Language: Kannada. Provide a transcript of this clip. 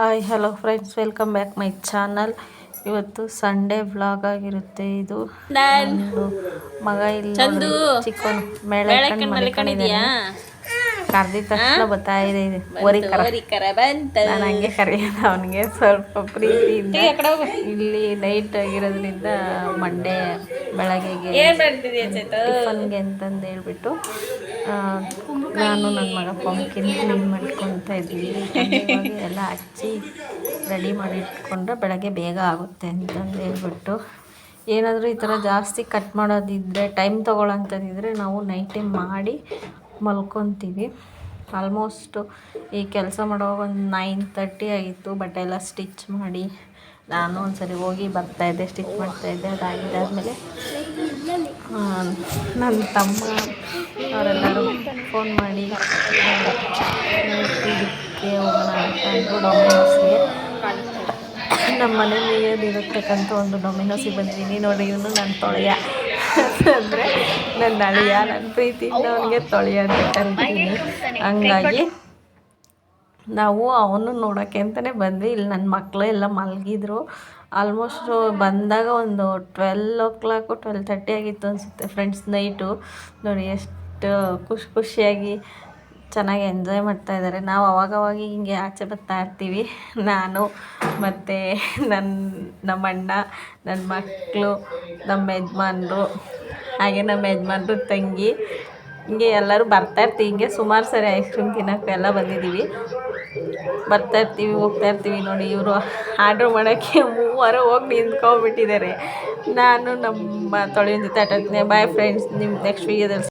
Hi hello friends, welcome back my channel. ಇವತ್ತು ಸಂಡೇ ವ್ಲಾಗ್ ಆಗಿರುತ್ತೆ. ಇದು ನಂದು ಮಗ ಇಲ್ಲಿ ಚಿಕ್ಕವನು ಮೇಳೆ ಮಲ್ಕೊಂಡಿದ್ದಾನೆ. ಕರ್ದಿದ ತಕ್ಷಣ ಬರ್ತಾ ಇದೆ ಓರಿಕರ ಬಂತು. ನಾನು ಹಂಗೆ ಕರೆಯೋದು ಅವನಿಗೆ ಸ್ವಲ್ಪ ಪ್ರೀತಿಯಿಂದ. ಇಲ್ಲಿ ನೈಟ್ ಆಗಿರೋದ್ರಿಂದ ಮಂಡೇ ಬೆಳಗ್ಗೆಗೆ ಟಿಫನ್ಗೆ ಅಂತಂದು ಹೇಳ್ಬಿಟ್ಟು ನಾನು ನನ್ನ ಮಗ ಪಂಪ್ಕಿನ್ ಕ್ಲೀನ್ ಮಾಡ್ಕೊತಾ ಇದ್ವಿ. ಎಲ್ಲ ಹಚ್ಚಿ ರೆಡಿ ಮಾಡಿ ಇಟ್ಕೊಂಡ್ರೆ ಬೆಳಗ್ಗೆ ಬೇಗ ಆಗುತ್ತೆ ಅಂತಂದು ಹೇಳ್ಬಿಟ್ಟು, ಏನಾದರೂ ಈ ಥರ ಜಾಸ್ತಿ ಕಟ್ ಮಾಡೋದಿದ್ದರೆ ಟೈಮ್ ತೊಗೊಳ್ಳೋಂಥದ್ದಿದ್ರೆ ನಾವು ನೈಟೇ ಮಾಡಿ ಮಲ್ಕೊತೀವಿ. ಆಲ್ಮೋಸ್ಟು ಈ ಕೆಲಸ ಮಾಡುವಾಗ ಒಂದು 9:30 ಆಗಿತ್ತು. ಬಟ್ಟೆ ಎಲ್ಲ ಸ್ಟಿಚ್ ಮಾಡಿ ನಾನು ಒಂದ್ಸರಿ ಹೋಗಿ ಬರ್ತಾಯಿದ್ದೆ, ಸ್ಟಿಚ್ ಮಾಡ್ತಾಯಿದ್ದೆ. ಅದಾಗಿದ್ದಾದಮೇಲೆ ನನ್ನ ತಮ್ಮ ಅವರೆಲ್ಲರೂ ಫೋನ್ ಮಾಡಿ ಇದಕ್ಕೆ ಹೋಗೋಣ ಅಂತಂದು ಡೊಮಿನೋಸ್ಗೆ, ನಮ್ಮ ಮನೇಲಿ ಇರತಕ್ಕಂಥ ಒಂದು ಡೊಮಿನೋಸಿಗೆ ಬಂದಿದ್ದೀನಿ. ನೋಡಿ, ಇವನು ನನ್ನ ತೊಳೆಯ ಅಂದರೆ ನನ್ನ ಅಳಿಯ. ನನ್ನ ಪ್ರೀತಿಯಿಂದ ಅವನಿಗೆ ತೊಳೆಯ ಅಂತ ಕರಿತೀನಿ. ಹಂಗಾಗಿ ನಾವು ಅವನು ನೋಡೋಕ್ಕೆ ಅಂತಲೇ ಬಂದ್ವಿ. ಇಲ್ಲಿ ನನ್ನ ಮಕ್ಕಳು ಎಲ್ಲ ಮಲಗಿದ್ರು. ಆಲ್ಮೋಸ್ಟು ಬಂದಾಗ ಒಂದು 12:30 ಆಗಿತ್ತು ಅನಿಸುತ್ತೆ ಫ್ರೆಂಡ್ಸ್. ನೈಟು ನೋಡಿ ಎಷ್ಟು ಖುಷಿಯಾಗಿ ಚೆನ್ನಾಗಿ ಎಂಜಾಯ್ ಮಾಡ್ತಾಯಿದ್ದಾರೆ. ನಾವು ಅವಾಗವಾಗ ಹಿಂಗೆ ಆಚೆ ಬರ್ತಾ ಇರ್ತೀವಿ. ನಾನು ಮತ್ತು ನಮ್ಮ ಅಣ್ಣ, ನನ್ನ ಮಕ್ಕಳು, ನಮ್ಮ ಯಜಮಾನ್ರು, ಹಾಗೆ ನಮ್ಮ ಯಜಮಾನ್ರು ತಂಗಿ, ಹಿಂಗೆ ಎಲ್ಲರೂ ಬರ್ತಾಯಿರ್ತೀವಿ. ಹಿಂಗೆ ಸುಮಾರು ಸರಿ ಐಸ್ ಕ್ರೀಮ್ ತಿನ್ನೋಕ್ಕೆ ಎಲ್ಲ ಬಂದಿದ್ದೀವಿ. ಬರ್ತಾಯಿರ್ತೀವಿ, ಹೋಗ್ತಾಯಿರ್ತೀವಿ. ನೋಡಿ, ಇವರು ಆರ್ಡ್ರ್ ಮಾಡೋಕ್ಕೆ ಮೂವರು ಹೋಗಿ ನಿಂತ್ಕೊಂಡ್ಬಿಟ್ಟಿದ್ದಾರೆ. ನಾನು ನಮ್ಮ ತೊಳೆಯೋನ ಜೊತೆ ಆಟಾಡ್ತೀನಿ. ಬಾಯ್ ಫ್ರೆಂಡ್ಸ್, ನಿಮ್ಮ ನೆಕ್ಸ್ಟ್ ವೀಡಿಯೋದಲ್ಲಿ